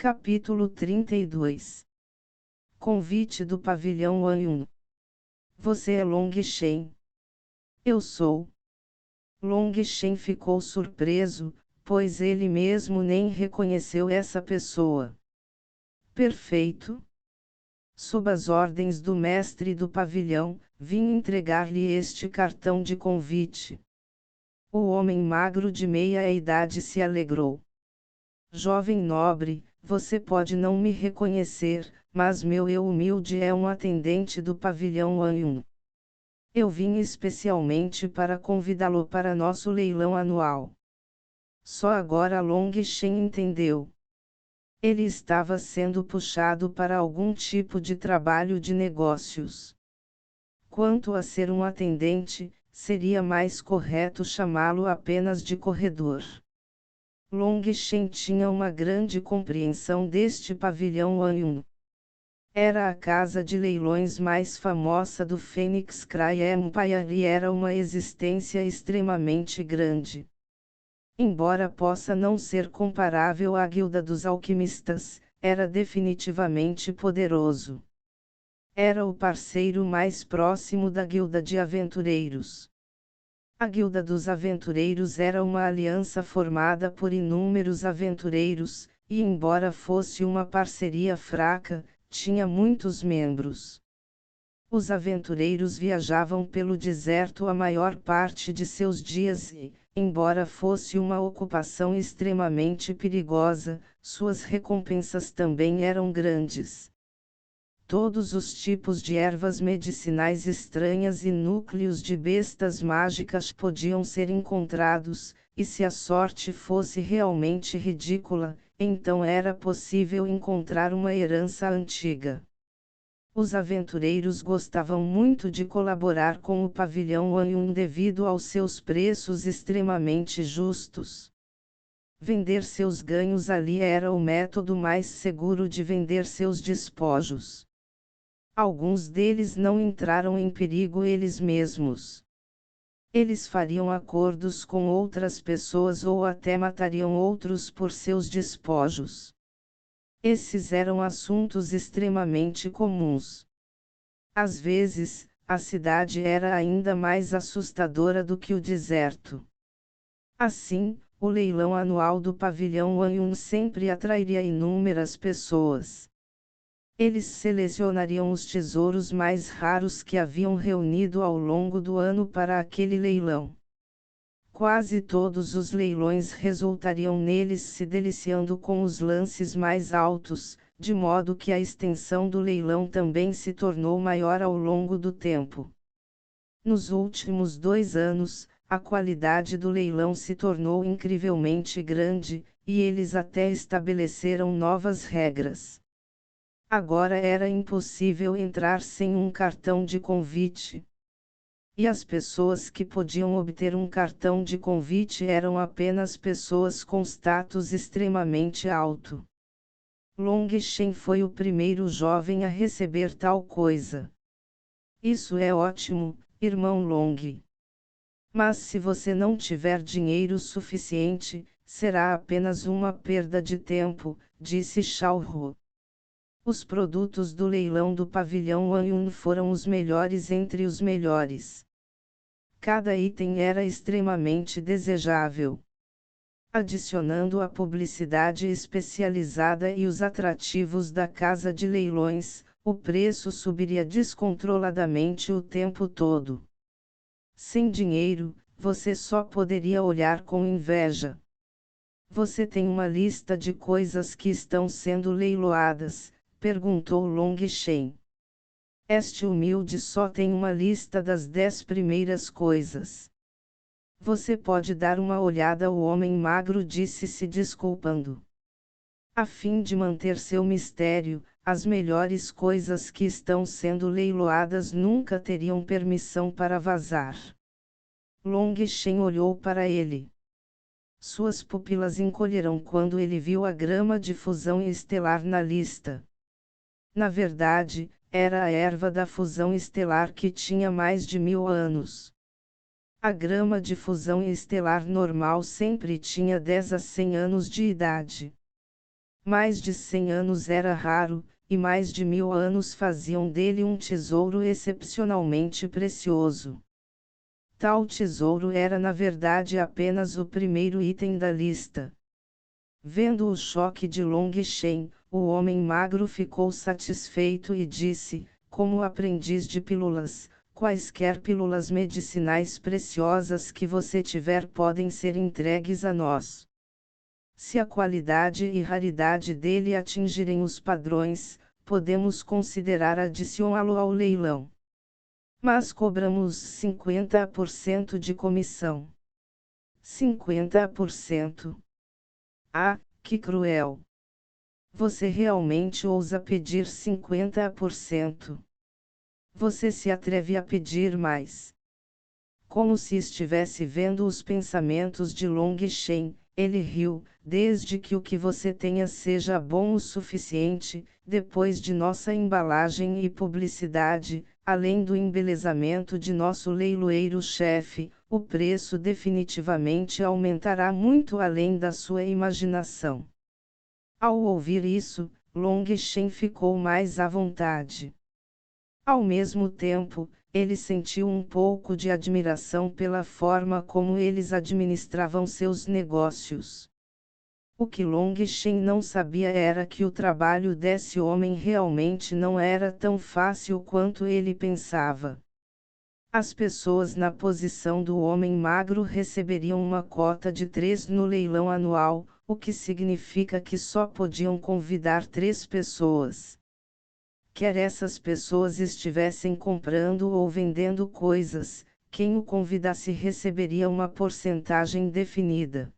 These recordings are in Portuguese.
Capítulo 32. Convite do pavilhão Anyun. Você é Long Shen? Eu sou. Long Shen ficou surpreso, pois ele mesmo nem reconheceu essa pessoa. Perfeito. Sob as ordens do mestre do pavilhão, vim entregar-lhe este cartão de convite. O homem magro de meia idade se alegrou. Jovem nobre, você pode não me reconhecer, mas meu eu humilde é um atendente do pavilhão Anyun. Eu vim especialmente para convidá-lo para nosso leilão anual. Só agora Long Shen entendeu. Ele estava sendo puxado para algum tipo de trabalho de negócios. Quanto a ser um atendente, seria mais correto chamá-lo apenas de corredor. Long Shen tinha uma grande compreensão deste pavilhão Anyun. Era a casa de leilões mais famosa do Phoenix Cry Empire e era uma existência extremamente grande. Embora possa não ser comparável à Guilda dos Alquimistas, era definitivamente poderoso. Era o parceiro mais próximo da Guilda de Aventureiros. A Guilda dos Aventureiros era uma aliança formada por inúmeros aventureiros, e embora fosse uma parceria fraca, tinha muitos membros. Os aventureiros viajavam pelo deserto a maior parte de seus dias e, embora fosse uma ocupação extremamente perigosa, suas recompensas também eram grandes. Todos os tipos de ervas medicinais estranhas e núcleos de bestas mágicas podiam ser encontrados, e se a sorte fosse realmente ridícula, então era possível encontrar uma herança antiga. Os aventureiros gostavam muito de colaborar com o pavilhão Anyun devido aos seus preços extremamente justos. Vender seus ganhos ali era o método mais seguro de vender seus despojos. Alguns deles não entraram em perigo eles mesmos. Eles fariam acordos com outras pessoas ou até matariam outros por seus despojos. Esses eram assuntos extremamente comuns. Às vezes, a cidade era ainda mais assustadora do que o deserto. Assim, o leilão anual do pavilhão Anyun sempre atrairia inúmeras pessoas. Eles selecionariam os tesouros mais raros que haviam reunido ao longo do ano para aquele leilão. Quase todos os leilões resultariam neles se deliciando com os lances mais altos, de modo que a extensão do leilão também se tornou maior ao longo do tempo. Nos últimos 2 anos, a qualidade do leilão se tornou incrivelmente grande, e eles até estabeleceram novas regras. Agora era impossível entrar sem um cartão de convite. E as pessoas que podiam obter um cartão de convite eram apenas pessoas com status extremamente alto. Long Shen foi o primeiro jovem a receber tal coisa. Isso é ótimo, irmão Long. Mas se você não tiver dinheiro suficiente, será apenas uma perda de tempo, disse Xiao Hu. Os produtos do leilão do pavilhão Anyun foram os melhores entre os melhores. Cada item era extremamente desejável. Adicionando a publicidade especializada e os atrativos da casa de leilões, o preço subiria descontroladamente o tempo todo. Sem dinheiro, você só poderia olhar com inveja. Você tem uma lista de coisas que estão sendo leiloadas? Perguntou Long Shen. Este humilde só tem uma lista das 10 primeiras coisas. Você pode dar uma olhada, o homem magro disse se desculpando. A fim de manter seu mistério, as melhores coisas que estão sendo leiloadas nunca teriam permissão para vazar. Long Shen olhou para ele. Suas pupilas encolheram quando ele viu a grama de fusão estelar na lista. Na verdade, era a erva da fusão estelar que tinha mais de 1000 anos. A grama de fusão estelar normal sempre tinha 10 a 100 anos de idade. Mais de 100 anos era raro, e mais de 1000 anos faziam dele um tesouro excepcionalmente precioso. Tal tesouro era na verdade apenas o primeiro item da lista. Vendo o choque de Long Shen, o homem magro ficou satisfeito e disse, como aprendiz de pílulas, quaisquer pílulas medicinais preciosas que você tiver podem ser entregues a nós. Se a qualidade e raridade dele atingirem os padrões, podemos considerar adicioná-lo ao leilão. Mas cobramos 50% de comissão. 50%. Ah, que cruel! Você realmente ousa pedir 50%? Você se atreve a pedir mais? Como se estivesse vendo os pensamentos de Long Shen, ele riu, desde que o que você tenha seja bom o suficiente, depois de nossa embalagem e publicidade, além do embelezamento de nosso leiloeiro-chefe, o preço definitivamente aumentará muito além da sua imaginação. Ao ouvir isso, Long Shen ficou mais à vontade. Ao mesmo tempo, ele sentiu um pouco de admiração pela forma como eles administravam seus negócios. O que Long Shen não sabia era que o trabalho desse homem realmente não era tão fácil quanto ele pensava. As pessoas na posição do homem magro receberiam uma cota de 3 no leilão anual, o que significa que só podiam convidar 3 pessoas. Quer essas pessoas estivessem comprando ou vendendo coisas, quem o convidasse receberia uma porcentagem definida.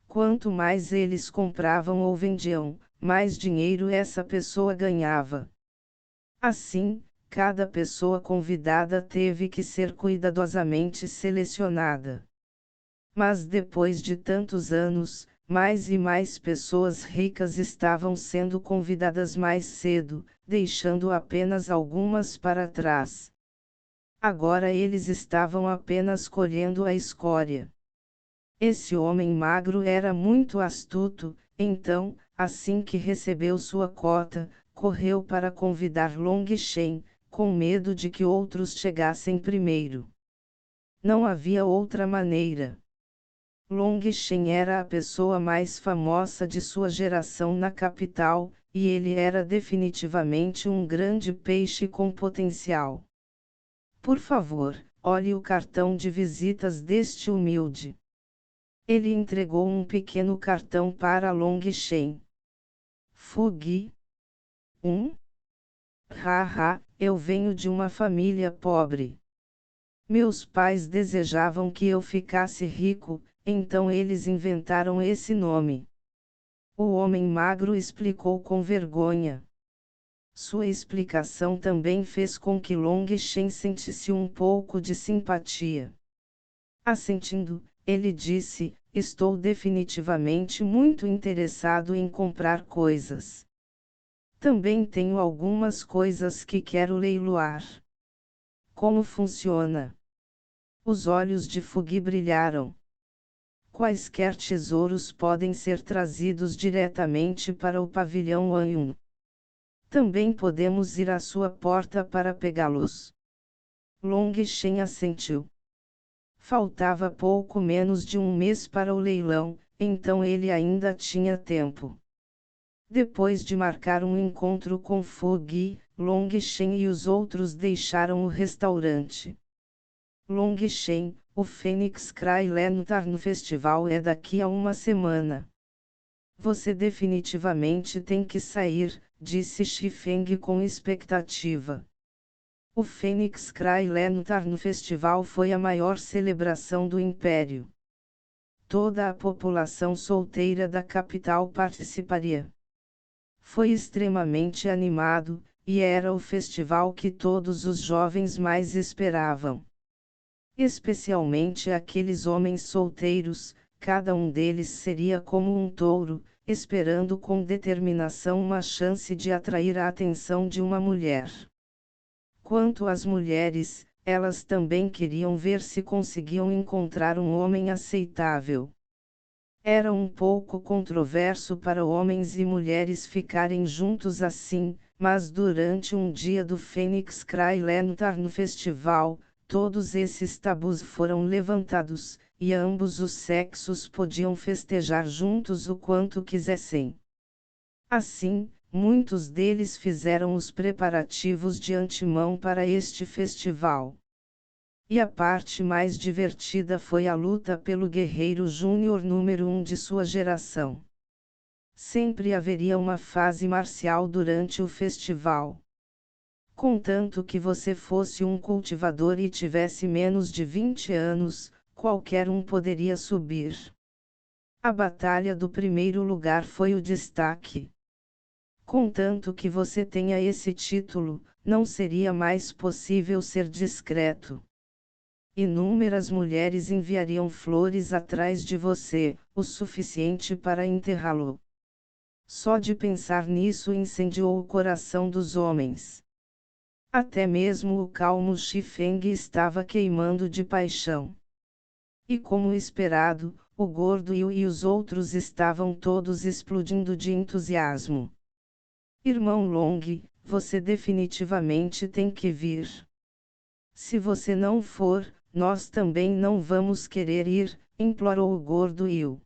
Quanto mais eles compravam ou vendiam, mais dinheiro essa pessoa ganhava. Assim, cada pessoa convidada teve que ser cuidadosamente selecionada. Mas depois de tantos anos, mais e mais pessoas ricas estavam sendo convidadas mais cedo, deixando apenas algumas para trás. Agora eles estavam apenas colhendo a escória. Esse homem magro era muito astuto, então, assim que recebeu sua cota, correu para convidar Long Shen, com medo de que outros chegassem primeiro. Não havia outra maneira. Long Shen era a pessoa mais famosa de sua geração na capital, e ele era definitivamente um grande peixe com potencial. Por favor, olhe o cartão de visitas deste humilde. Ele entregou um pequeno cartão para Long Shen. Fugi. Haha, eu venho de uma família pobre. Meus pais desejavam que eu ficasse rico, então eles inventaram esse nome. O homem magro explicou com vergonha. Sua explicação também fez com que Long Shen sentisse um pouco de simpatia. Assentindo, ele disse, estou definitivamente muito interessado em comprar coisas. Também tenho algumas coisas que quero leiloar. Como funciona? Os olhos de Fugi brilharam. Quaisquer tesouros podem ser trazidos diretamente para o pavilhão Anyun. Também podemos ir à sua porta para pegá-los. Long Shen assentiu. Faltava pouco menos de um mês para o leilão, então ele ainda tinha tempo. Depois de marcar um encontro com Fugi, Long Shen e os outros deixaram o restaurante. Long Shen, o Phoenix Cry Lantern Festival é daqui a uma semana. Você definitivamente tem que sair, disse Shifeng com expectativa. O Phoenix Cry Lantern Festival foi a maior celebração do Império. Toda a população solteira da capital participaria. Foi extremamente animado, e era o festival que todos os jovens mais esperavam. Especialmente aqueles homens solteiros, cada um deles seria como um touro, esperando com determinação uma chance de atrair a atenção de uma mulher. Quanto às mulheres, elas também queriam ver se conseguiam encontrar um homem aceitável. Era um pouco controverso para homens e mulheres ficarem juntos assim, mas durante um dia do Phoenix Cry Lantern Festival, todos esses tabus foram levantados, e ambos os sexos podiam festejar juntos o quanto quisessem. Assim, muitos deles fizeram os preparativos de antemão para este festival. E a parte mais divertida foi a luta pelo guerreiro júnior número 1 de sua geração. Sempre haveria uma fase marcial durante o festival. Contanto que você fosse um cultivador e tivesse menos de 20 anos, qualquer um poderia subir. A batalha do primeiro lugar foi o destaque. Contanto que você tenha esse título, não seria mais possível ser discreto. Inúmeras mulheres enviariam flores atrás de você, o suficiente para enterrá-lo. Só de pensar nisso incendiou o coração dos homens. Até mesmo o calmo Xifeng estava queimando de paixão. E como esperado, o gordo Yu e os outros estavam todos explodindo de entusiasmo. Irmão Long, você definitivamente tem que vir. Se você não for, nós também não vamos querer ir, implorou o gordo Yu.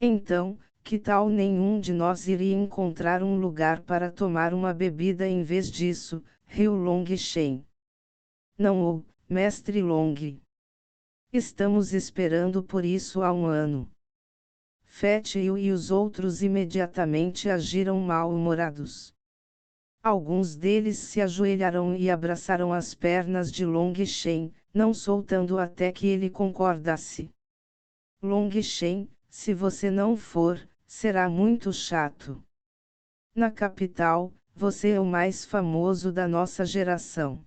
Então, que tal nenhum de nós iria encontrar um lugar para tomar uma bebida em vez disso, riu Long Shen. Não, mestre Long. Estamos esperando por isso há um ano. Fat Yu e os outros imediatamente agiram mal-humorados. Alguns deles se ajoelharam e abraçaram as pernas de Long Shen, não soltando até que ele concordasse. Long Shen, se você não for, será muito chato. Na capital, você é o mais famoso da nossa geração.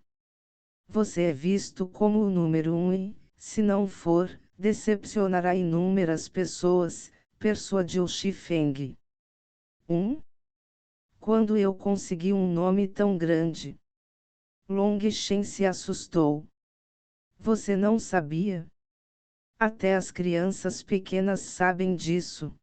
Você é visto como o número 1 e, se não for, decepcionará inúmeras pessoas, persuadiu Xifeng. Quando eu consegui um nome tão grande? Long Shen se assustou. Você não sabia? Até as crianças pequenas sabem disso.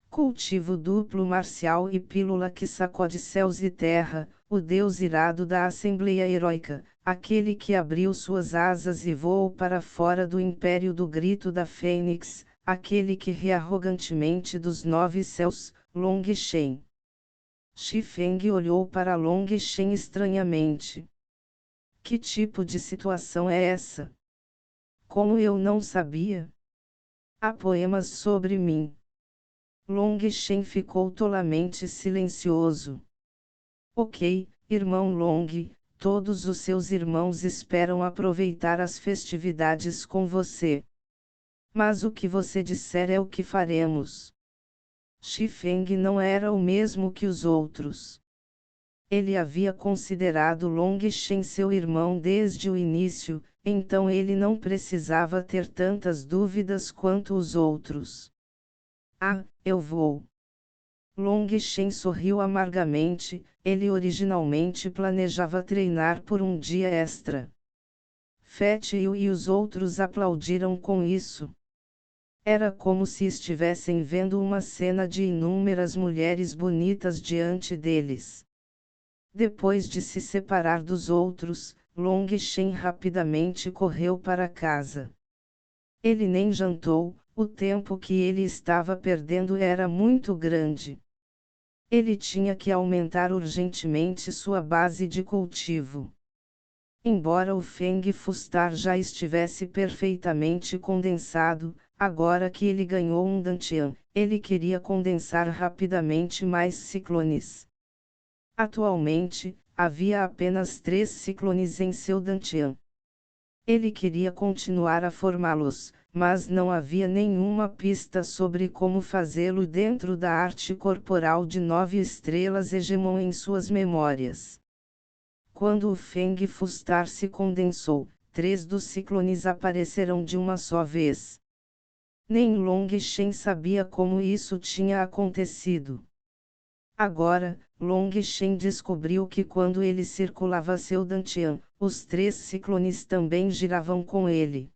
Cultivo duplo marcial e pílula que sacode céus e terra, o Deus irado da Assembleia Heróica, aquele que abriu suas asas e voou para fora do império do grito da Fênix, aquele que ri arrogantemente dos 9 céus, Long Shen. Xifeng olhou para Long Shen estranhamente. Que tipo de situação é essa? Como eu não sabia? Há poemas sobre mim. Long Shen ficou tolamente silencioso. Ok, irmão Long, todos os seus irmãos esperam aproveitar as festividades com você. Mas o que você disser é o que faremos. Xifeng não era o mesmo que os outros. Ele havia considerado Long Shen seu irmão desde o início, então ele não precisava ter tantas dúvidas quanto os outros. Ah, eu vou. Long Shen sorriu amargamente, ele originalmente planejava treinar por um dia extra. Fat Yu e os outros aplaudiram com isso. Era como se estivessem vendo uma cena de inúmeras mulheres bonitas diante deles. Depois de se separar dos outros, Long Shen rapidamente correu para casa. Ele nem jantou, o tempo que ele estava perdendo era muito grande. Ele tinha que aumentar urgentemente sua base de cultivo. Embora o Feng Fustar já estivesse perfeitamente condensado, agora que ele ganhou um Dantian, ele queria condensar rapidamente mais ciclones. Atualmente, havia apenas 3 ciclones em seu Dantian. Ele queria continuar a formá-los, mas não havia nenhuma pista sobre como fazê-lo dentro da arte corporal de 9 estrelas Hegemon em suas memórias. Quando o Feng Fustar se condensou, 3 dos ciclones apareceram de uma só vez. Nem Long Shen sabia como isso tinha acontecido. Agora, Long Shen descobriu que quando ele circulava seu Dantian, os 3 ciclones também giravam com ele.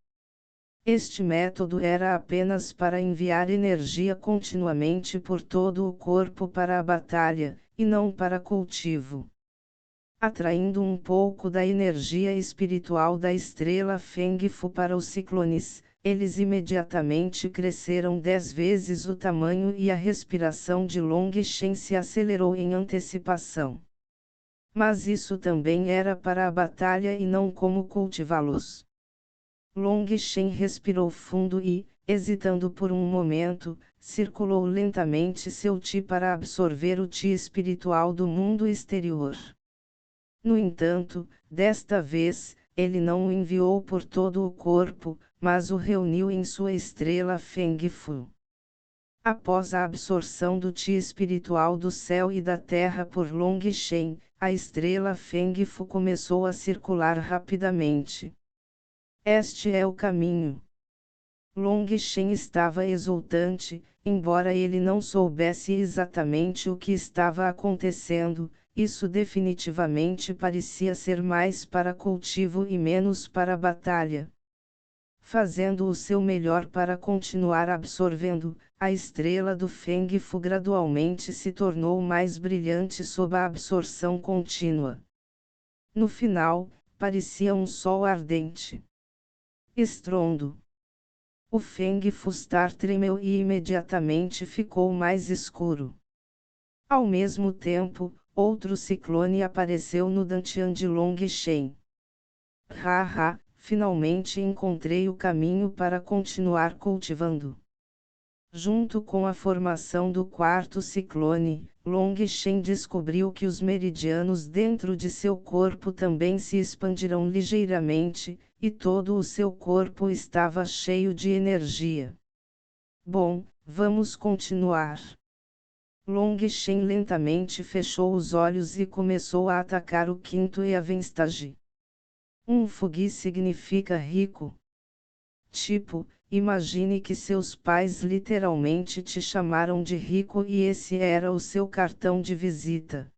Este método era apenas para enviar energia continuamente por todo o corpo para a batalha, e não para cultivo. Atraindo um pouco da energia espiritual da estrela Feng Fu para os ciclones, eles imediatamente cresceram 10 vezes o tamanho e a respiração de Long Shen se acelerou em antecipação. Mas isso também era para a batalha e não como cultivá-los. Long Shen respirou fundo e, hesitando por um momento, circulou lentamente seu Qi para absorver o Qi espiritual do mundo exterior. No entanto, desta vez, ele não o enviou por todo o corpo, mas o reuniu em sua estrela Feng Fu. Após a absorção do Qi espiritual do céu e da terra por Long Shen, a estrela Feng Fu começou a circular rapidamente. Este é o caminho. Long Shen estava exultante, embora ele não soubesse exatamente o que estava acontecendo. Isso definitivamente parecia ser mais para cultivo e menos para batalha. Fazendo o seu melhor para continuar absorvendo, a estrela do Feng Fu gradualmente se tornou mais brilhante sob a absorção contínua. No final, parecia um sol ardente. Estrondo. O Feng Fu Star tremeu e imediatamente ficou mais escuro. Ao mesmo tempo, outro ciclone apareceu no Dantian de Long Shen. Haha, finalmente encontrei o caminho para continuar cultivando. Junto com a formação do quarto ciclone, Long Shen descobriu que os meridianos dentro de seu corpo também se expandiram ligeiramente, e todo o seu corpo estava cheio de energia. Bom, vamos continuar. Long Shen lentamente fechou os olhos e começou a atacar o quinto Eavenstage. Fugi significa rico. Tipo, imagine que seus pais literalmente te chamaram de rico e esse era o seu cartão de visita.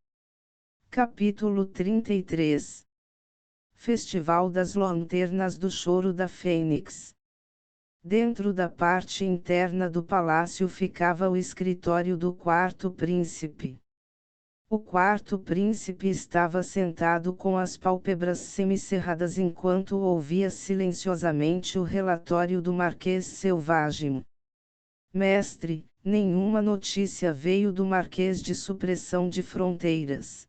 Capítulo 33 Festival das Lanternas do Choro da Fênix. Dentro da parte interna do palácio ficava o escritório do quarto príncipe. O quarto príncipe estava sentado com as pálpebras semicerradas enquanto ouvia silenciosamente o relatório do Marquês Selvagem. Mestre, nenhuma notícia veio do Marquês de Supressão de Fronteiras.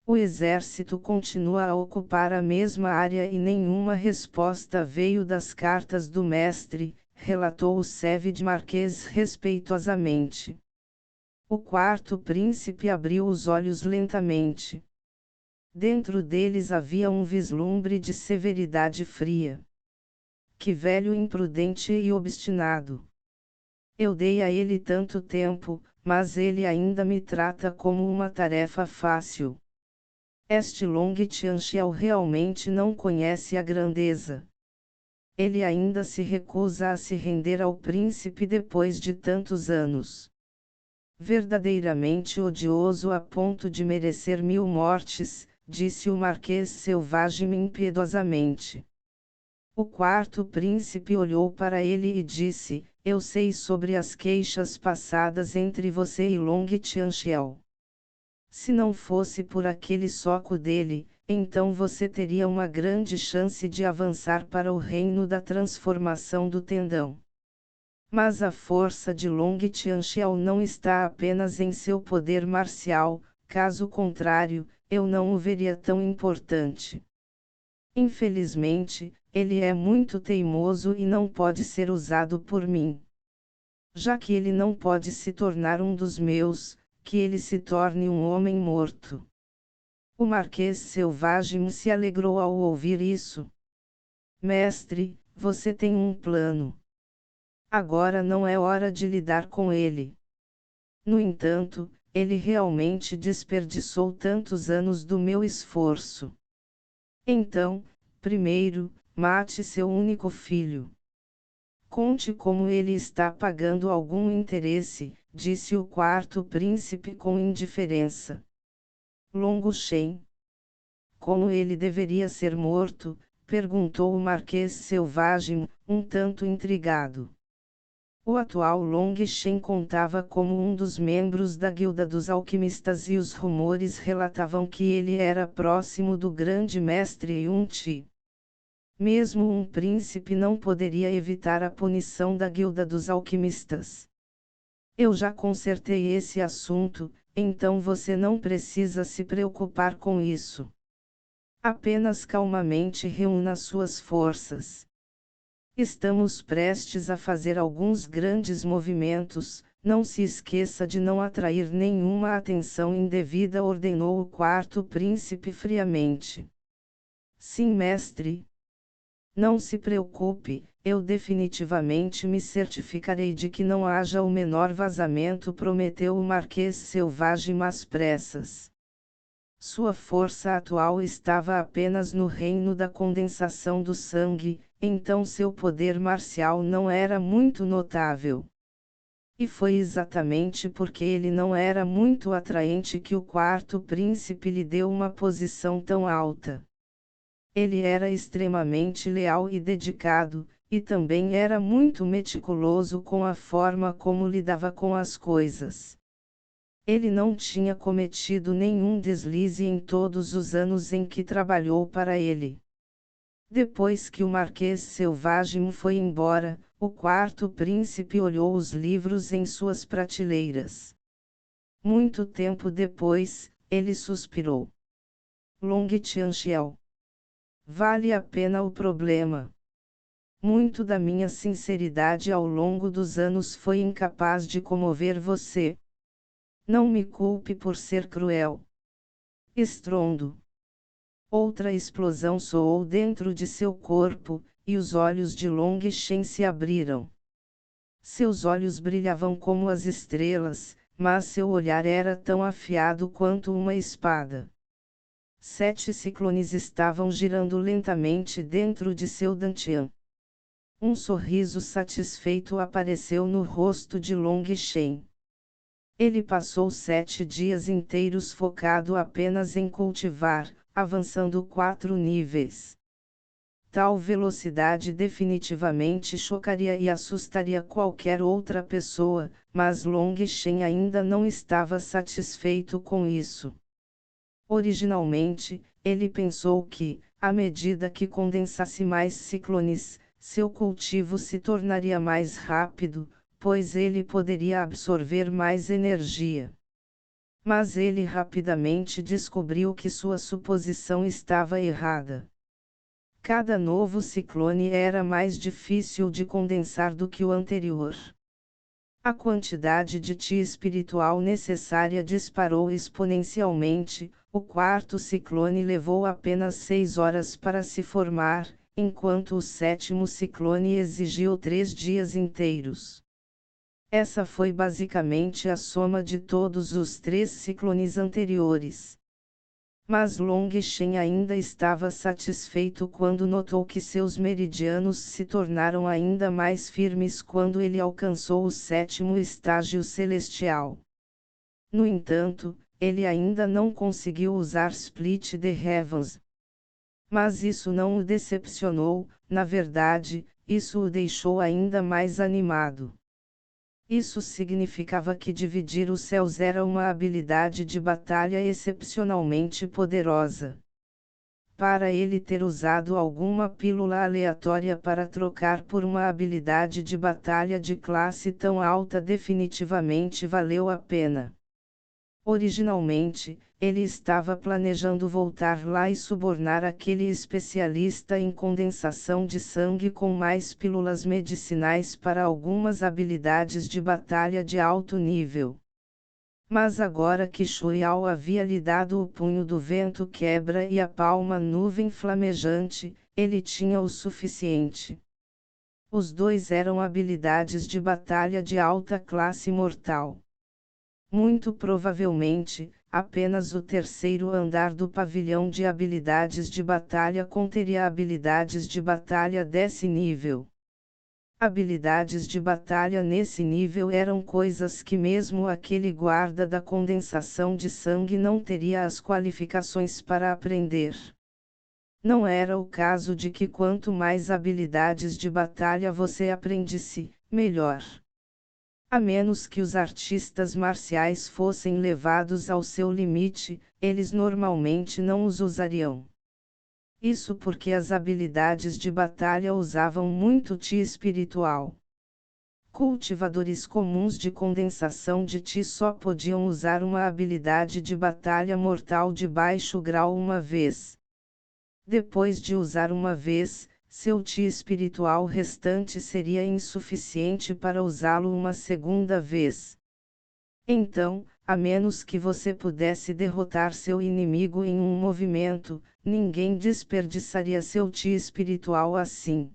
O exército continua a ocupar a mesma área e nenhuma resposta veio das cartas do mestre, relatou o Sevid Marquês respeitosamente. O quarto príncipe abriu os olhos lentamente. Dentro deles havia um vislumbre de severidade fria. Que velho imprudente e obstinado! Eu dei a ele tanto tempo, mas ele ainda me trata como uma tarefa fácil. Este Long Tianxiao realmente não conhece a grandeza. Ele ainda se recusa a se render ao príncipe depois de tantos anos. Verdadeiramente odioso a ponto de merecer 1000 mortes, disse o Marquês Selvagem impiedosamente. O quarto príncipe olhou para ele e disse: Eu sei sobre as queixas passadas entre você e Long Tianxiao. Se não fosse por aquele soco dele, então você teria uma grande chance de avançar para o reino da transformação do tendão. Mas a força de Long Tianxiao não está apenas em seu poder marcial, caso contrário, eu não o veria tão importante. Infelizmente, ele é muito teimoso e não pode ser usado por mim. Já que ele não pode se tornar um dos meus, que ele se torne um homem morto. O Marquês Selvagem se alegrou ao ouvir isso. Mestre, você tem um plano. Agora não é hora de lidar com ele. No entanto, ele realmente desperdiçou tantos anos do meu esforço. Então, primeiro, mate seu único filho. Conte como ele está pagando algum interesse, disse o quarto príncipe com indiferença. Long Shen. Como ele deveria ser morto, perguntou o Marquês Selvagem, um tanto intrigado. O atual Long Shen contava como um dos membros da Guilda dos Alquimistas e os rumores relatavam que ele era próximo do grande mestre Yun Ti. Mesmo um príncipe não poderia evitar a punição da Guilda dos Alquimistas. Eu já consertei esse assunto, então você não precisa se preocupar com isso. Apenas calmamente reúna suas forças. Estamos prestes a fazer alguns grandes movimentos, não se esqueça de não atrair nenhuma atenção indevida, ordenou o quarto príncipe friamente. Sim, mestre. Não se preocupe, eu definitivamente me certificarei de que não haja o menor vazamento, prometeu o Marquês Selvagem às pressas. Sua força atual estava apenas no reino da condensação do sangue, então seu poder marcial não era muito notável. E foi exatamente porque ele não era muito atraente que o quarto príncipe lhe deu uma posição tão alta. Ele era extremamente leal e dedicado, e também era muito meticuloso com a forma como lidava com as coisas. Ele não tinha cometido nenhum deslize em todos os anos em que trabalhou para ele. Depois que o Marquês Selvagem foi embora, o quarto príncipe olhou os livros em suas prateleiras. Muito tempo depois, ele suspirou. Long Tianxiao. Vale a pena o problema. Muito da minha sinceridade ao longo dos anos foi incapaz de comover você. Não me culpe por ser cruel. Estrondo. Outra explosão soou dentro de seu corpo, e os olhos de Long Shen se abriram. Seus olhos brilhavam como as estrelas, mas seu olhar era tão afiado quanto uma espada. 7 ciclones estavam girando lentamente dentro de seu dantian. Um sorriso satisfeito apareceu no rosto de Long Shen. Ele passou 7 dias inteiros focado apenas em cultivar, avançando 4 níveis. Tal velocidade definitivamente chocaria e assustaria qualquer outra pessoa, mas Long Shen ainda não estava satisfeito com isso. Originalmente, ele pensou que, à medida que condensasse mais ciclones, seu cultivo se tornaria mais rápido, pois ele poderia absorver mais energia. Mas ele rapidamente descobriu que sua suposição estava errada. Cada novo ciclone era mais difícil de condensar do que o anterior. A quantidade de Ti espiritual necessária disparou exponencialmente. O quarto ciclone levou apenas 6 horas para se formar, enquanto o sétimo ciclone exigiu 3 dias inteiros. Essa foi basicamente a soma de todos os 3 ciclones anteriores. Mas Long Shen ainda estava satisfeito quando notou que seus meridianos se tornaram ainda mais firmes quando ele alcançou o 7º estágio celestial. No entanto, ele ainda não conseguiu usar Split the Heavens. Mas isso não o decepcionou, na verdade, isso o deixou ainda mais animado. Isso significava que dividir os céus era uma habilidade de batalha excepcionalmente poderosa. Para ele ter usado alguma pílula aleatória para trocar por uma habilidade de batalha de classe tão alta definitivamente valeu a pena. Originalmente, ele estava planejando voltar lá e subornar aquele especialista em condensação de sangue com mais pílulas medicinais para algumas habilidades de batalha de alto nível. Mas agora que Shuiao havia lhe dado o punho do vento quebra e a palma nuvem flamejante, ele tinha o suficiente. Os dois eram habilidades de batalha de alta classe mortal. Muito provavelmente, apenas o terceiro andar do pavilhão de habilidades de batalha conteria habilidades de batalha desse nível. Habilidades de batalha nesse nível eram coisas que mesmo aquele guarda da condensação de sangue não teria as qualificações para aprender. Não era o caso de que quanto mais habilidades de batalha você aprendesse, melhor. A menos que os artistas marciais fossem levados ao seu limite, eles normalmente não os usariam. Isso porque as habilidades de batalha usavam muito Ti espiritual. Cultivadores comuns de condensação de Ti só podiam usar uma habilidade de batalha mortal de baixo grau uma vez. Depois de usar uma vez, seu Ti espiritual restante seria insuficiente para usá-lo uma segunda vez. Então, a menos que você pudesse derrotar seu inimigo em um movimento, ninguém desperdiçaria seu Ti espiritual assim.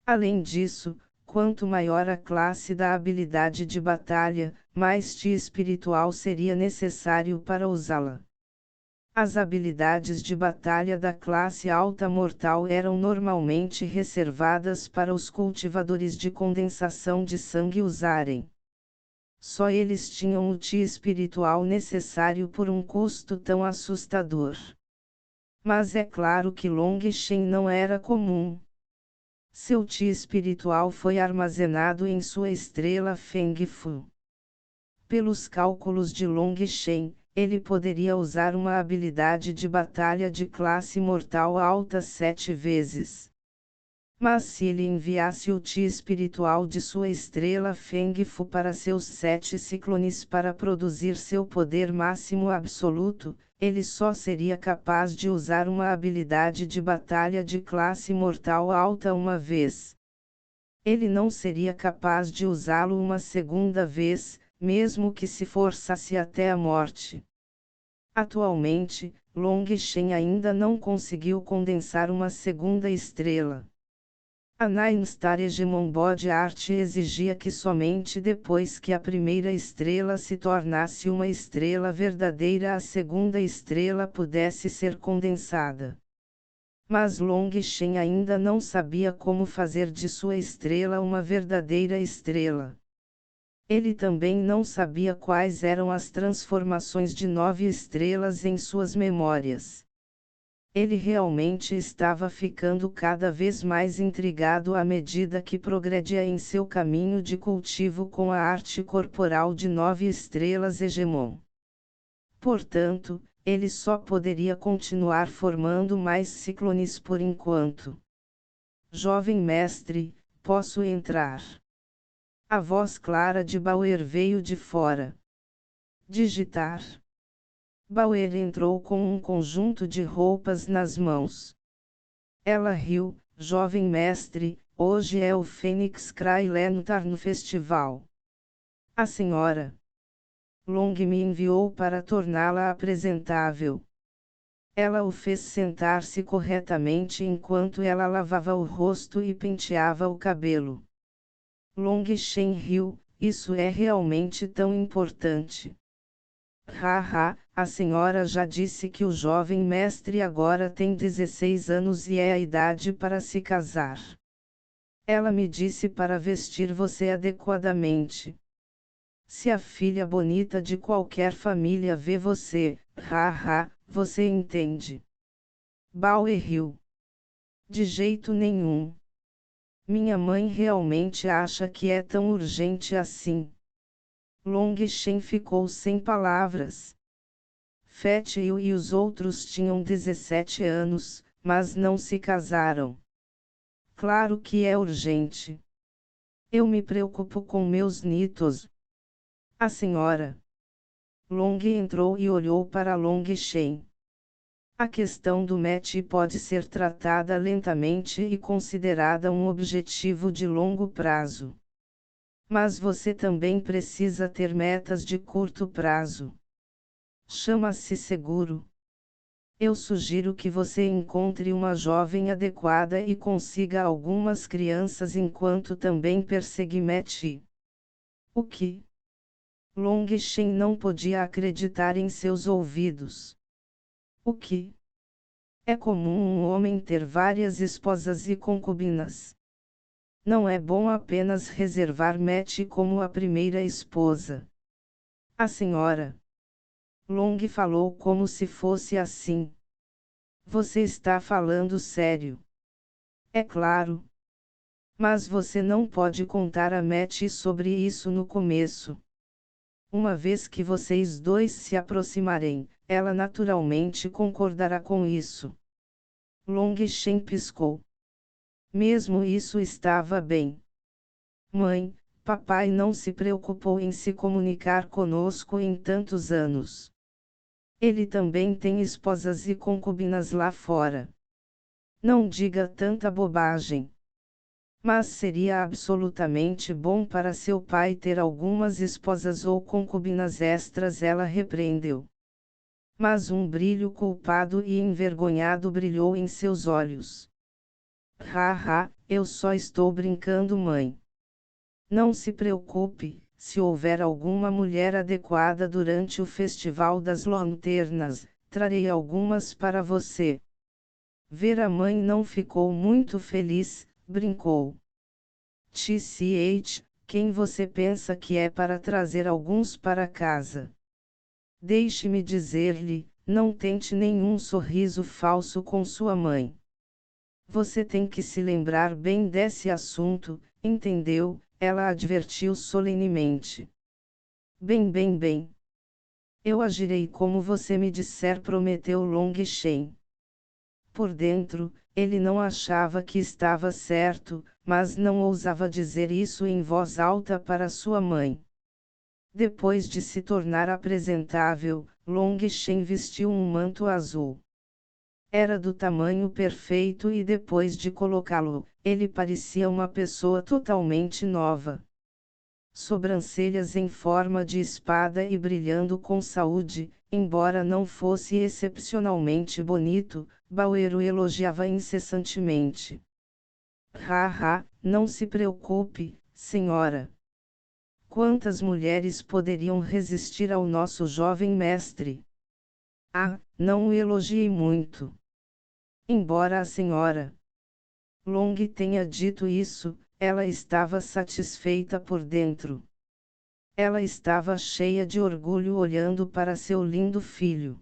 Além disso, quanto maior a classe da habilidade de batalha, mais Ti espiritual seria necessário para usá-la. As habilidades de batalha da classe alta mortal eram normalmente reservadas para os cultivadores de condensação de sangue usarem. Só eles tinham o Ti espiritual necessário por um custo tão assustador. Mas é claro que Long Shen não era comum. Seu Ti espiritual foi armazenado em sua estrela Feng Fu. Pelos cálculos de Long Shen, ele poderia usar uma habilidade de batalha de classe mortal alta 7 vezes. Mas se ele enviasse o Ti espiritual de sua estrela Feng Fu para seus 7 ciclones para produzir seu poder máximo absoluto, ele só seria capaz de usar uma habilidade de batalha de classe mortal alta uma vez. Ele não seria capaz de usá-lo uma segunda vez, mesmo que se forçasse até a morte. Atualmente, Long Shen ainda não conseguiu condensar uma segunda estrela. A Nine Star Hegemon Body Art exigia que somente depois que a primeira estrela se tornasse uma estrela verdadeira a segunda estrela pudesse ser condensada. Mas Long Shen ainda não sabia como fazer de sua estrela uma verdadeira estrela. Ele também não sabia quais eram as transformações de 9 estrelas em suas memórias. Ele realmente estava ficando cada vez mais intrigado à medida que progredia em seu caminho de cultivo com a arte corporal de 9 estrelas Hegemon. Portanto, ele só poderia continuar formando mais ciclones por enquanto. Jovem mestre, posso entrar? A voz clara de Bauer veio de fora. Digitar. Bauer entrou com um conjunto de roupas nas mãos. Ela riu, jovem mestre, hoje é o Phoenix Cry Lentar no festival. A senhora Long me enviou para torná-la apresentável. Ela o fez sentar-se corretamente enquanto ela lavava o rosto e penteava o cabelo. Long Shen riu, isso é realmente tão importante. Haha, a senhora já disse que o jovem mestre agora tem 16 anos e é a idade para se casar. Ela me disse para vestir você adequadamente. Se a filha bonita de qualquer família vê você, haha, você entende. Bauer riu. De jeito nenhum. Minha mãe realmente acha que é tão urgente assim. Long Shen ficou sem palavras. Fat Yu e os outros tinham 17 anos, mas não se casaram. Claro que é urgente. Eu me preocupo com meus nitos. A senhora Long entrou e olhou para Long Shen. A questão do match pode ser tratada lentamente e considerada um objetivo de longo prazo. Mas você também precisa ter metas de curto prazo. Chama-se seguro. Eu sugiro que você encontre uma jovem adequada e consiga algumas crianças enquanto também persegue match. O que? Long Shen não podia acreditar em seus ouvidos. O que? É comum um homem ter várias esposas e concubinas. Não é bom apenas reservar Matty como a primeira esposa. A senhora Long falou como se fosse assim. Você está falando sério? É claro. Mas você não pode contar a Matty sobre isso no começo. Uma vez que vocês dois se aproximarem, ela naturalmente concordará com isso. Long Shen piscou. Mesmo isso estava bem. Mãe, papai não se preocupou em se comunicar conosco em tantos anos. Ele também tem esposas e concubinas lá fora. Não diga tanta bobagem. Mas seria absolutamente bom para seu pai ter algumas esposas ou concubinas extras, ela repreendeu. Mas um brilho culpado e envergonhado brilhou em seus olhos. Haha, eu só estou brincando, mãe. Não se preocupe, se houver alguma mulher adequada durante o Festival das Lanternas, trarei algumas para você. Ver a mãe não ficou muito feliz, brincou. Tch, quem você pensa que é para trazer alguns para casa? Deixe-me dizer-lhe, não tente nenhum sorriso falso com sua mãe. Você tem que se lembrar bem desse assunto, entendeu? Ela advertiu solenemente. Bem. Eu agirei como você me disser, prometeu Long Shen. Por dentro, ele não achava que estava certo, mas não ousava dizer isso em voz alta para sua mãe. Depois de se tornar apresentável, Long Shen vestiu um manto azul. Era do tamanho perfeito e depois de colocá-lo, ele parecia uma pessoa totalmente nova. Sobrancelhas em forma de espada e brilhando com saúde, embora não fosse excepcionalmente bonito, Bauer o elogiava incessantemente. Haha, não se preocupe, senhora. Quantas mulheres poderiam resistir ao nosso jovem mestre? Ah, não o elogiei muito. Embora a senhora Long tenha dito isso, ela estava satisfeita por dentro. Ela estava cheia de orgulho olhando para seu lindo filho.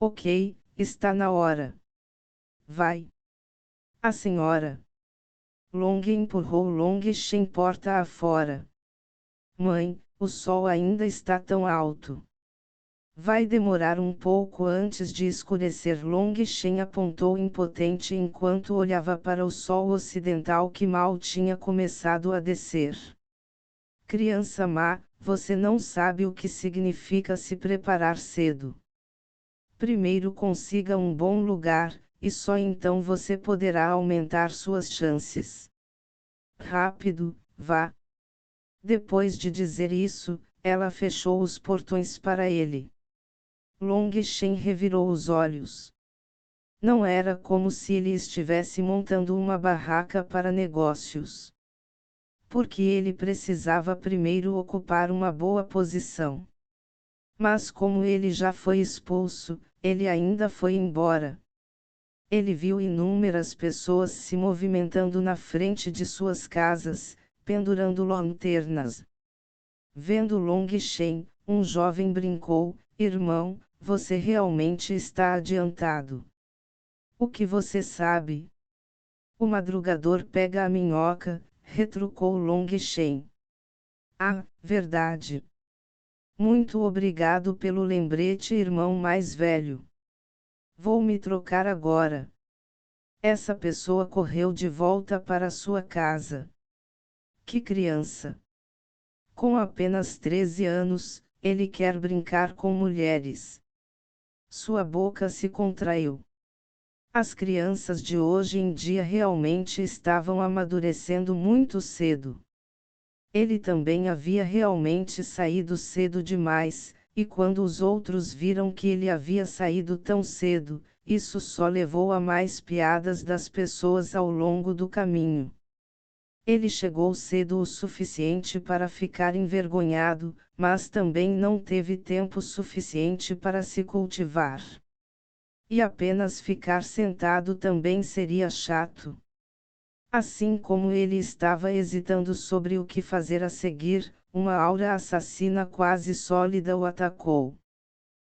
Ok, está na hora. Vai. A senhora Long empurrou Long Shen porta afora. Mãe, o sol ainda está tão alto. Vai demorar um pouco antes de escurecer. Long Shen apontou impotente enquanto olhava para o sol ocidental que mal tinha começado a descer. Criança má, você não sabe o que significa se preparar cedo. Primeiro consiga um bom lugar, e só então você poderá aumentar suas chances. Rápido, vá. Depois de dizer isso, ela fechou os portões para ele. Long Shen revirou os olhos. Não era como se ele estivesse montando uma barraca para negócios. Porque ele precisava primeiro ocupar uma boa posição. Mas como ele já foi expulso, ele ainda foi embora. Ele viu inúmeras pessoas se movimentando na frente de suas casas, pendurando lanternas. Vendo Long Shen, um jovem brincou: irmão, você realmente está adiantado. O que você sabe? O madrugador pega a minhoca, retrucou Long Shen. Ah, verdade. Muito obrigado pelo lembrete, irmão mais velho. Vou me trocar agora. Essa pessoa correu de volta para sua casa. Que criança! Com apenas 13 anos, ele quer brincar com mulheres. Sua boca se contraiu. As crianças de hoje em dia realmente estavam amadurecendo muito cedo. Ele também havia realmente saído cedo demais, e quando os outros viram que ele havia saído tão cedo, isso só levou a mais piadas das pessoas ao longo do caminho. Ele chegou cedo o suficiente para ficar envergonhado, mas também não teve tempo suficiente para se cultivar. E apenas ficar sentado também seria chato. Assim como ele estava hesitando sobre o que fazer a seguir, uma aura assassina quase sólida o atacou.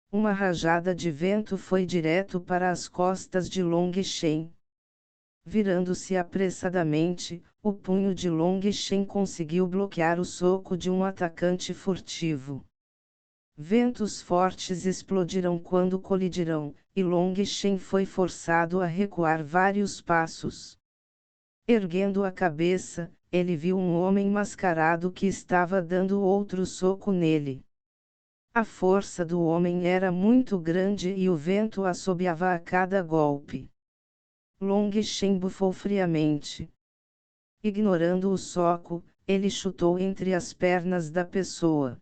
Uma rajada de vento foi direto para as costas de Long Shen. Virando-se apressadamente, o punho de Long Shen conseguiu bloquear o soco de um atacante furtivo. Ventos fortes explodiram quando colidiram, e Long Shen foi forçado a recuar vários passos. Erguendo a cabeça, ele viu um homem mascarado que estava dando outro soco nele. A força do homem era muito grande e o vento assobiava a cada golpe. Long Shen bufou friamente. Ignorando o soco, ele chutou entre as pernas da pessoa.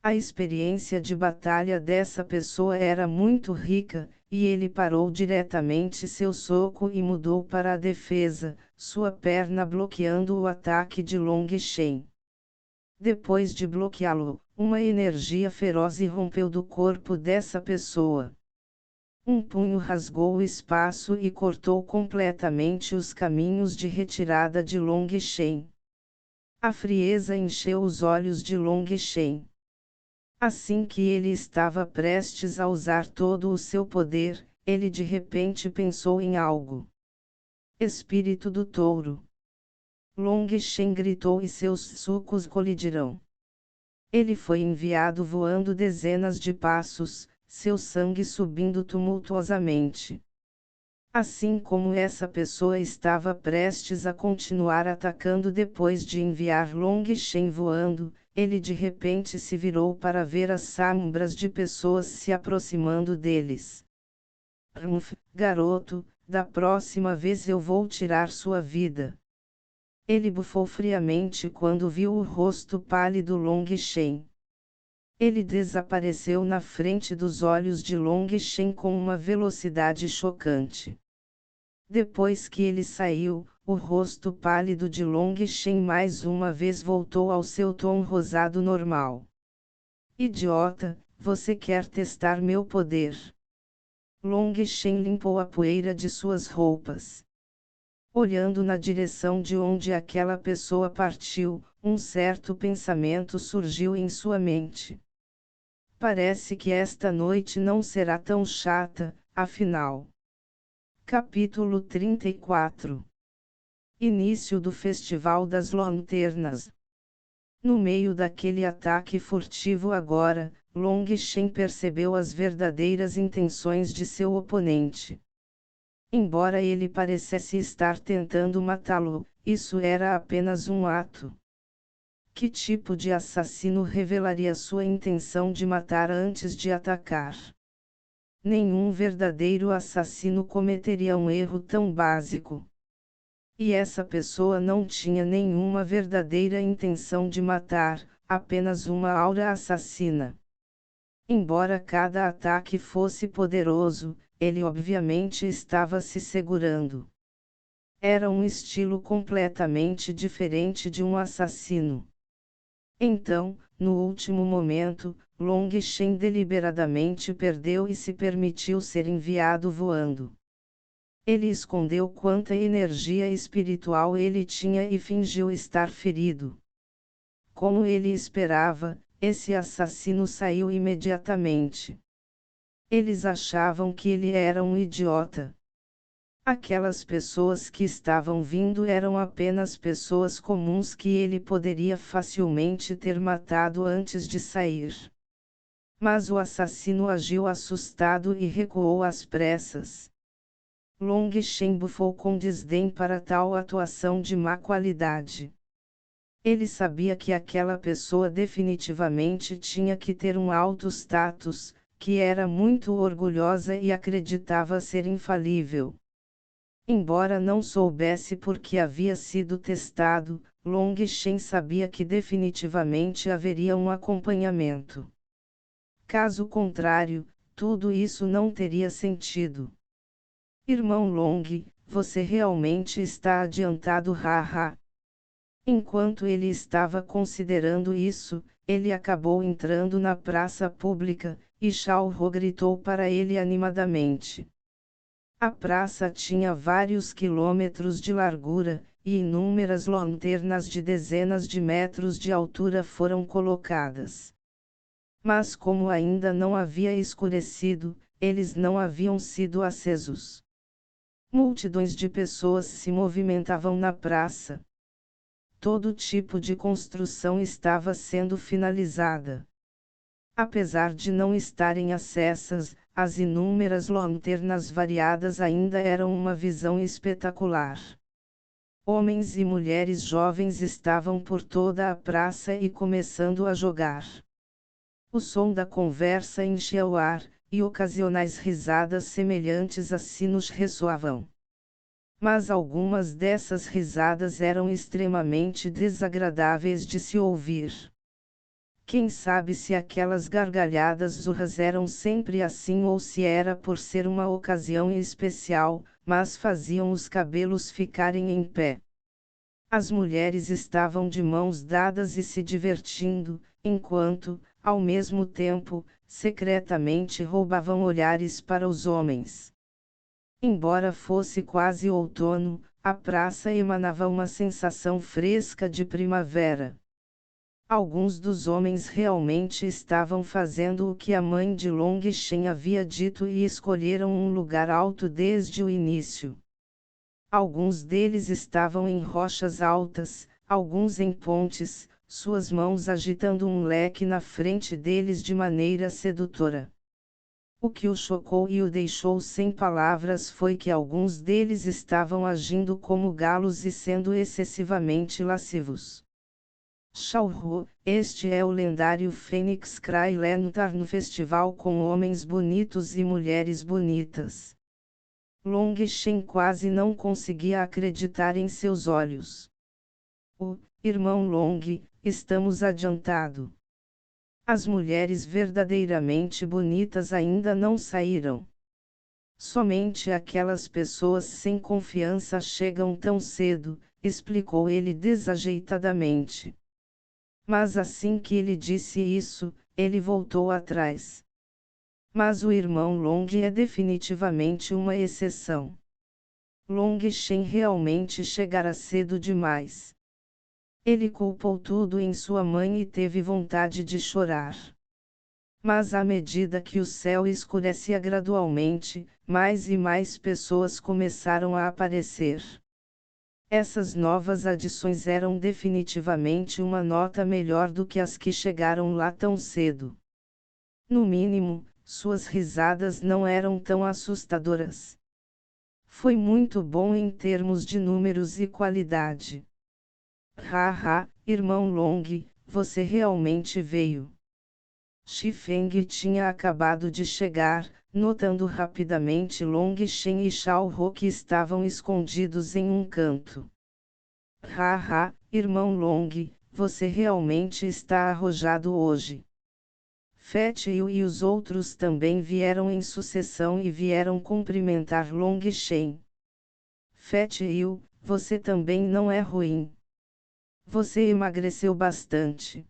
A experiência de batalha dessa pessoa era muito rica, e ele parou diretamente seu soco e mudou para a defesa, sua perna bloqueando o ataque de Long Shen. Depois de bloqueá-lo, uma energia feroz irrompeu do corpo dessa pessoa. Um punho rasgou o espaço e cortou completamente os caminhos de retirada de Long Shen. A frieza encheu os olhos de Long Shen. Assim que ele estava prestes a usar todo o seu poder, ele de repente pensou em algo. Espírito do touro. Long Shen gritou e seus sucos colidirão. Ele foi enviado voando dezenas de passos, seu sangue subindo tumultuosamente. Assim como essa pessoa estava prestes a continuar atacando depois de enviar Long Shen voando, ele de repente se virou para ver as sombras de pessoas se aproximando deles. Garoto, da próxima vez eu vou tirar sua vida. Ele bufou friamente quando viu o rosto pálido Long Shen. Ele desapareceu na frente dos olhos de Long Shen com uma velocidade chocante. Depois que ele saiu, o rosto pálido de Long Shen mais uma vez voltou ao seu tom rosado normal. Idiota, você quer testar meu poder? Long Shen limpou a poeira de suas roupas. Olhando na direção de onde aquela pessoa partiu, um certo pensamento surgiu em sua mente. Parece que esta noite não será tão chata, afinal. Capítulo 34. Início do Festival das Lanternas. No meio daquele ataque furtivo agora, Long Shen percebeu as verdadeiras intenções de seu oponente. Embora ele parecesse estar tentando matá-lo, isso era apenas um ato. Que tipo de assassino revelaria sua intenção de matar antes de atacar? Nenhum verdadeiro assassino cometeria um erro tão básico. E essa pessoa não tinha nenhuma verdadeira intenção de matar, apenas uma aura assassina. Embora cada ataque fosse poderoso, ele obviamente estava se segurando. Era um estilo completamente diferente de um assassino. Então, no último momento, Long Shen deliberadamente perdeu e se permitiu ser enviado voando. Ele escondeu quanta energia espiritual ele tinha e fingiu estar ferido. Como ele esperava, esse assassino saiu imediatamente. Eles achavam que ele era um idiota. Aquelas pessoas que estavam vindo eram apenas pessoas comuns que ele poderia facilmente ter matado antes de sair. Mas o assassino agiu assustado e recuou às pressas. Long Shen bufou com desdém para tal atuação de má qualidade. Ele sabia que aquela pessoa definitivamente tinha que ter um alto status, que era muito orgulhosa e acreditava ser infalível. Embora não soubesse por que havia sido testado, Long Shen sabia que definitivamente haveria um acompanhamento. Caso contrário, tudo isso não teria sentido. Irmão Long, você realmente está adiantado, haha. Enquanto ele estava considerando isso, ele acabou entrando na praça pública, e Shao Ho gritou para ele animadamente. A praça tinha vários quilômetros de largura, e inúmeras lanternas de dezenas de metros de altura foram colocadas. Mas como ainda não havia escurecido, eles não haviam sido acesos. Multidões de pessoas se movimentavam na praça. Todo tipo de construção estava sendo finalizada. Apesar de não estarem acessas, as inúmeras lanternas variadas ainda eram uma visão espetacular. Homens e mulheres jovens estavam por toda a praça e começando a jogar. O som da conversa enchia o ar, e ocasionais risadas semelhantes a sinos ressoavam. Mas algumas dessas risadas eram extremamente desagradáveis de se ouvir. Quem sabe se aquelas gargalhadas zurras eram sempre assim ou se era por ser uma ocasião especial, mas faziam os cabelos ficarem em pé. As mulheres estavam de mãos dadas e se divertindo, enquanto, ao mesmo tempo, secretamente roubavam olhares para os homens. Embora fosse quase outono, a praça emanava uma sensação fresca de primavera. Alguns dos homens realmente estavam fazendo o que a mãe de Long Shen havia dito e escolheram um lugar alto desde o início. Alguns deles estavam em rochas altas, alguns em pontes, suas mãos agitando um leque na frente deles de maneira sedutora. O que o chocou e o deixou sem palavras foi que alguns deles estavam agindo como galos e sendo excessivamente lascivos. Xiaohu, este é o lendário Fênix Cry Lentar no festival com homens bonitos e mulheres bonitas. Long Shen quase não conseguia acreditar em seus olhos. Irmão Long, estamos adiantado. As mulheres verdadeiramente bonitas ainda não saíram. Somente aquelas pessoas sem confiança chegam tão cedo, explicou ele desajeitadamente. Mas assim que ele disse isso, ele voltou atrás. Mas o irmão Long é definitivamente uma exceção. Long Shen realmente chegara cedo demais. Ele culpou tudo em sua mãe e teve vontade de chorar. Mas à medida que o céu escurecia gradualmente, mais e mais pessoas começaram a aparecer. Essas novas adições eram definitivamente uma nota melhor do que as que chegaram lá tão cedo. No mínimo, suas risadas não eram tão assustadoras. Foi muito bom em termos de números e qualidade. Haha, irmão Long, você realmente veio. Shifeng tinha acabado de chegar, notando rapidamente Long Shen e Xiaohu que estavam escondidos em um canto. Haha, irmão Long, você realmente está arrojado hoje. Fat Yu e os outros também vieram em sucessão e vieram cumprimentar Long Shen. Fat Yu, você também não é ruim. Você emagreceu bastante.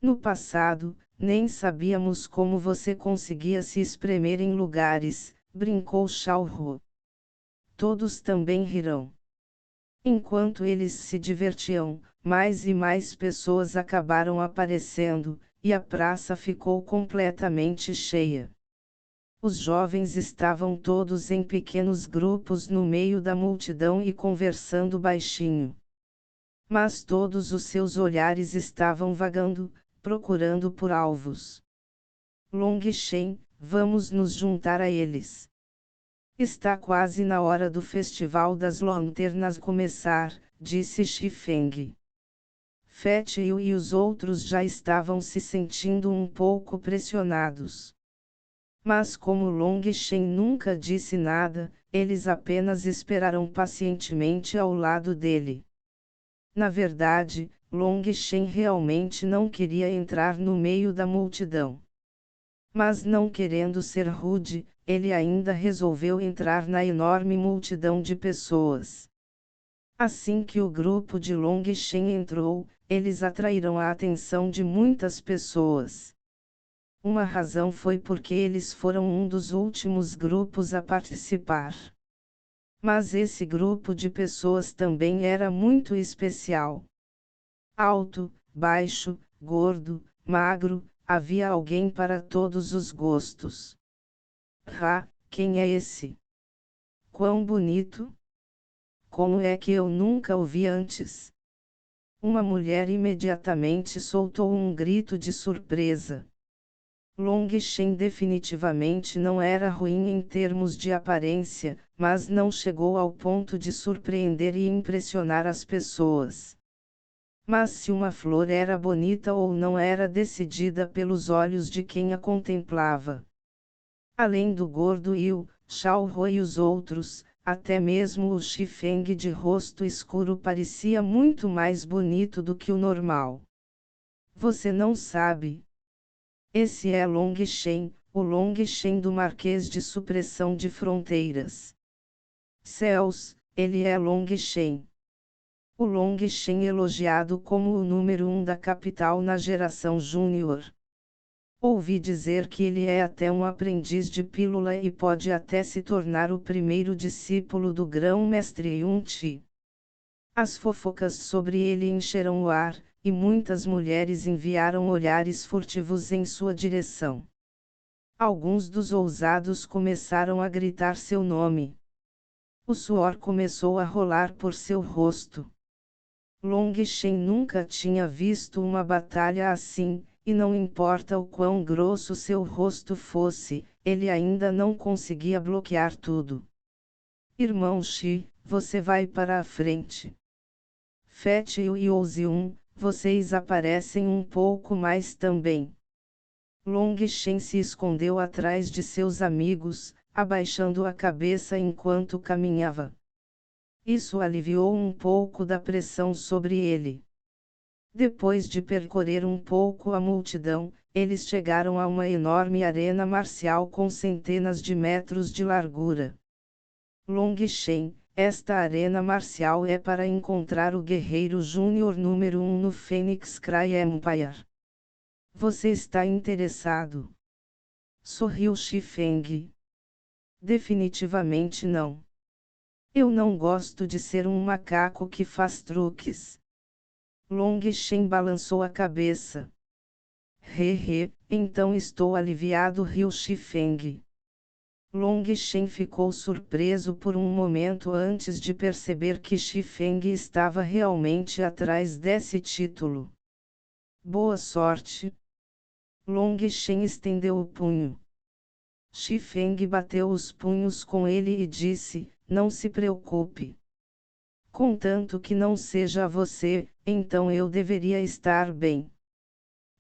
No passado, nem sabíamos como você conseguia se espremer em lugares, brincou Xiaohu. Todos também rirão. Enquanto eles se divertiam, mais e mais pessoas acabaram aparecendo, e a praça ficou completamente cheia. Os jovens estavam todos em pequenos grupos no meio da multidão e conversando baixinho. Mas todos os seus olhares estavam vagando, procurando por alvos. Long Shen, vamos nos juntar a eles. Está quase na hora do Festival das Lanternas começar, disse Shifeng. Fat Yu e os outros já estavam se sentindo um pouco pressionados. Mas como Long Shen nunca disse nada, eles apenas esperaram pacientemente ao lado dele. Na verdade, Long Shen realmente não queria entrar no meio da multidão. Mas não querendo ser rude, ele ainda resolveu entrar na enorme multidão de pessoas. Assim que o grupo de Long Shen entrou, eles atraíram a atenção de muitas pessoas. Uma razão foi porque eles foram um dos últimos grupos a participar. Mas esse grupo de pessoas também era muito especial. Alto, baixo, gordo, magro, havia alguém para todos os gostos. Ah, quem é esse? Quão bonito! Como é que eu nunca o vi antes? Uma mulher imediatamente soltou um grito de surpresa. Long Shen definitivamente não era ruim em termos de aparência, mas não chegou ao ponto de surpreender e impressionar as pessoas. Mas se uma flor era bonita ou não era decidida pelos olhos de quem a contemplava. Além do gordo Yu, Xiao Hui e os outros, até mesmo o Xifeng de rosto escuro parecia muito mais bonito do que o normal. Você não sabe. Esse é Long Shen, o Long Shen do Marquês de Supressão de Fronteiras. Céus, ele é Long Shen. O Long Shen elogiado como o número 1 da capital na geração júnior. Ouvi dizer que ele é até um aprendiz de pílula e pode até se tornar o primeiro discípulo do grão-mestre Yun Ti. As fofocas sobre ele encheram o ar, e muitas mulheres enviaram olhares furtivos em sua direção. Alguns dos ousados começaram a gritar seu nome. O suor começou a rolar por seu rosto. Long Shen nunca tinha visto uma batalha assim, e não importa o quão grosso seu rosto fosse, ele ainda não conseguia bloquear tudo. Irmão Shi, você vai para a frente. Fett e Ozium, vocês aparecem um pouco mais também. Long Shen se escondeu atrás de seus amigos, abaixando a cabeça enquanto caminhava. Isso aliviou um pouco da pressão sobre ele. Depois de percorrer um pouco a multidão, eles chegaram a uma enorme arena marcial com centenas de metros de largura. Long Shen, esta arena marcial é para encontrar o guerreiro júnior número 1 no Phoenix Cry Empire. Você está interessado? Sorriu Xifeng. Definitivamente não. Eu não gosto de ser um macaco que faz truques. Long Shen balançou a cabeça. Então estou aliviado, riu Xifeng. Long Shen ficou surpreso por um momento antes de perceber que Xifeng estava realmente atrás desse título. Boa sorte. Long Shen estendeu o punho. Xifeng bateu os punhos com ele e disse, não se preocupe. Contanto que não seja você, então eu deveria estar bem.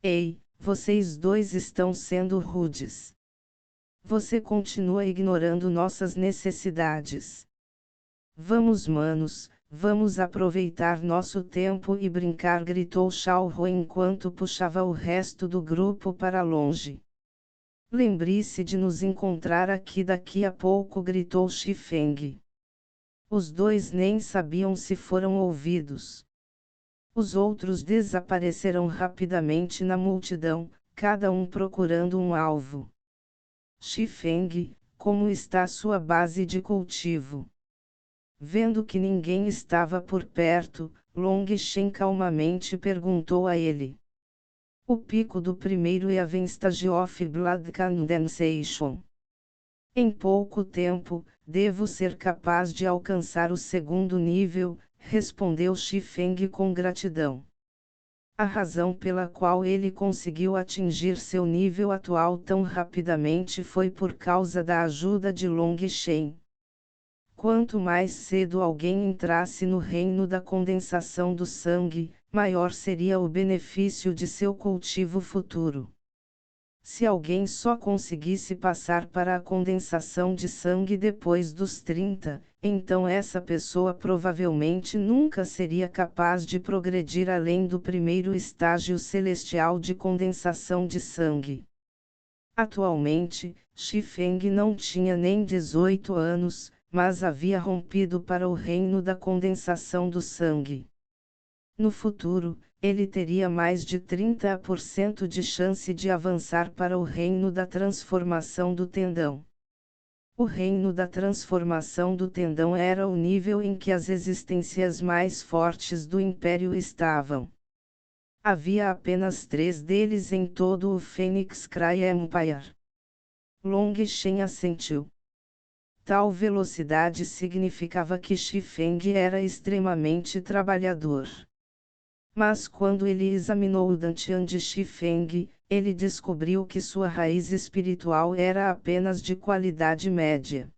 Ei, vocês dois estão sendo rudes. Você continua ignorando nossas necessidades. Vamos manos, vamos aproveitar nosso tempo e brincar, gritou Xiao Hui enquanto puxava o resto do grupo para longe. Lembre-se de nos encontrar aqui daqui a pouco, gritou Xifeng. Os dois nem sabiam se foram ouvidos. Os outros desapareceram rapidamente na multidão, cada um procurando um alvo. Xifeng, como está sua base de cultivo? Vendo que ninguém estava por perto, Long Shen calmamente perguntou a ele. O pico do primeiro é a Stage of Blood Condensation. Em pouco tempo, devo ser capaz de alcançar o segundo nível, respondeu Xifeng com gratidão. A razão pela qual ele conseguiu atingir seu nível atual tão rapidamente foi por causa da ajuda de Long Shen. Quanto mais cedo alguém entrasse no reino da condensação do sangue, maior seria o benefício de seu cultivo futuro. Se alguém só conseguisse passar para a condensação de sangue depois dos 30, então essa pessoa provavelmente nunca seria capaz de progredir além do primeiro estágio celestial de condensação de sangue. Atualmente, Xifeng não tinha nem 18 anos, mas havia rompido para o reino da condensação do sangue. No futuro, ele teria mais de 30% de chance de avançar para o reino da transformação do tendão. O reino da transformação do tendão era o nível em que as existências mais fortes do Império estavam. Havia apenas 3 deles em todo o Phoenix Cry Empire. Long Shen assentiu. Tal velocidade significava que Xifeng era extremamente trabalhador. Mas quando ele examinou o Dantian de Xifeng, ele descobriu que sua raiz espiritual era apenas de qualidade média.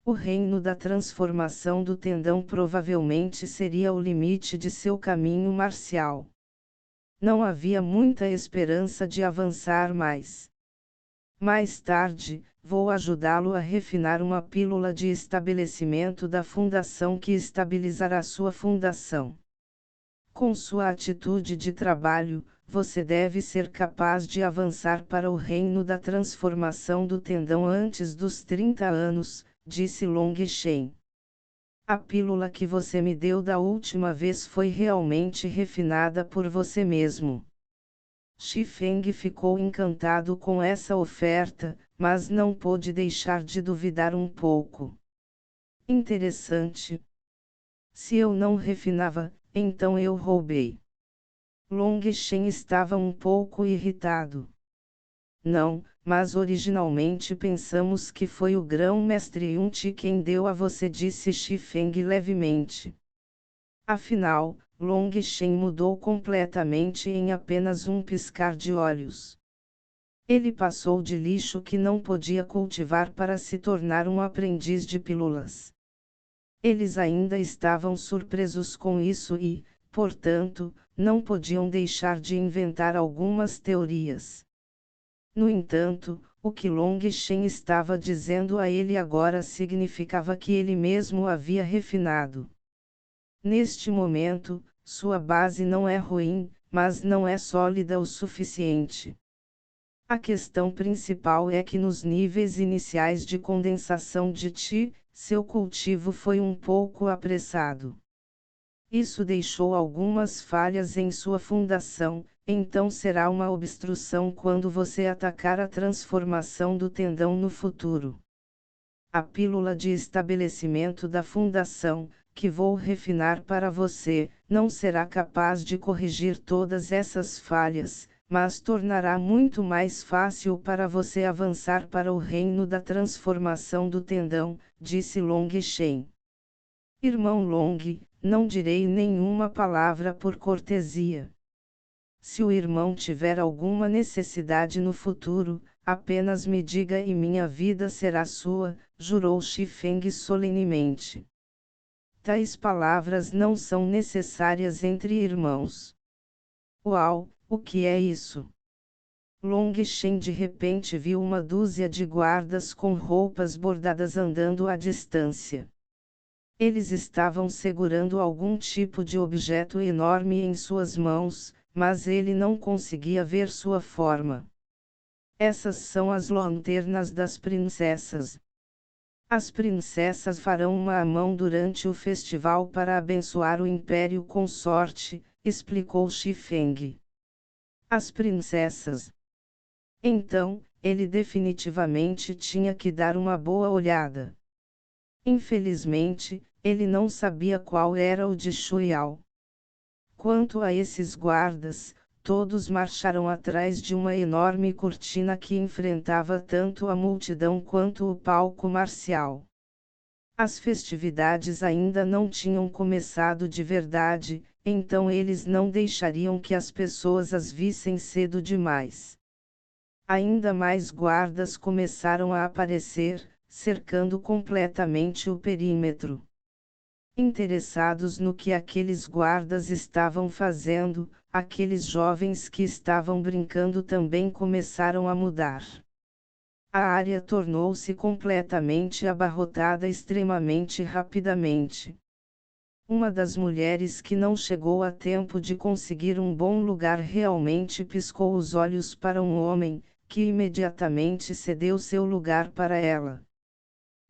O reino da transformação do tendão provavelmente seria o limite de seu caminho marcial. Não havia muita esperança de avançar mais. Mais tarde, vou ajudá-lo a refinar uma pílula de estabelecimento da fundação que estabilizará sua fundação. Com sua atitude de trabalho, você deve ser capaz de avançar para o reino da transformação do tendão antes dos 30 anos, disse Long Shen. A pílula que você me deu da última vez foi realmente refinada por você mesmo. Xifeng ficou encantado com essa oferta, mas não pôde deixar de duvidar um pouco. Interessante. Se eu não refinava, então eu roubei. Long Shen estava um pouco irritado. Não, mas originalmente pensamos que foi o grão-mestre Yunti quem deu a você, disse Xifeng levemente. Afinal, Long Shen mudou completamente em apenas um piscar de olhos. Ele passou de lixo que não podia cultivar para se tornar um aprendiz de pílulas. Eles ainda estavam surpresos com isso e, portanto, não podiam deixar de inventar algumas teorias. No entanto, o que Long Shen estava dizendo a ele agora significava que ele mesmo havia refinado. Neste momento, sua base não é ruim, mas não é sólida o suficiente. A questão principal é que nos níveis iniciais de condensação de Qi, seu cultivo foi um pouco apressado. Isso deixou algumas falhas em sua fundação, então será uma obstrução quando você atacar a transformação do tendão no futuro. A pílula de estabelecimento da fundação, que vou refinar para você, não será capaz de corrigir todas essas falhas, mas tornará muito mais fácil para você avançar para o reino da transformação do tendão, disse Long Shen. Irmão Long, não direi nenhuma palavra por cortesia. Se o irmão tiver alguma necessidade no futuro, apenas me diga e minha vida será sua, jurou Xifeng solenemente. Tais palavras não são necessárias entre irmãos. Uau, o que é isso? Long Shen de repente viu uma dúzia de guardas com roupas bordadas andando à distância. Eles estavam segurando algum tipo de objeto enorme em suas mãos, mas ele não conseguia ver sua forma. Essas são as lanternas das princesas. As princesas farão uma mão durante o festival para abençoar o Império Consorte, explicou Xifeng. As princesas. Então, ele definitivamente tinha que dar uma boa olhada. Infelizmente, ele não sabia qual era o de Shuiao. Quanto a esses guardas, todos marcharam atrás de uma enorme cortina que enfrentava tanto a multidão quanto o palco marcial. As festividades ainda não tinham começado de verdade, então eles não deixariam que as pessoas as vissem cedo demais. Ainda mais guardas começaram a aparecer, cercando completamente o perímetro. Interessados no que aqueles guardas estavam fazendo, aqueles jovens que estavam brincando também começaram a mudar. A área tornou-se completamente abarrotada extremamente rapidamente. Uma das mulheres que não chegou a tempo de conseguir um bom lugar realmente piscou os olhos para um homem, que imediatamente cedeu seu lugar para ela.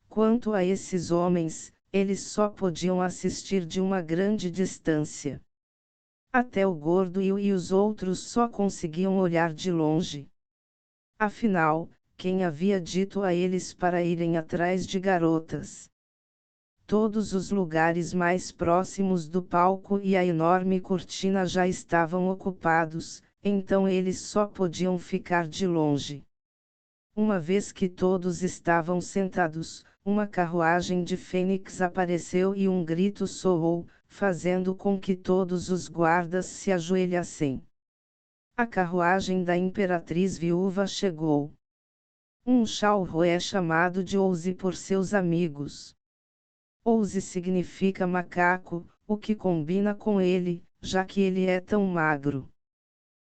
Quanto a esses homens, eles só podiam assistir de uma grande distância. Até o gordo e os outros só conseguiam olhar de longe. Afinal, quem havia dito a eles para irem atrás de garotas? Todos os lugares mais próximos do palco e a enorme cortina já estavam ocupados, então eles só podiam ficar de longe. Uma vez que todos estavam sentados, uma carruagem de fênix apareceu e um grito soou, fazendo com que todos os guardas se ajoelhassem. A carruagem da imperatriz viúva chegou. Um chalro é chamado de Ouzi por seus amigos. Ouzi significa macaco, o que combina com ele, já que ele é tão magro.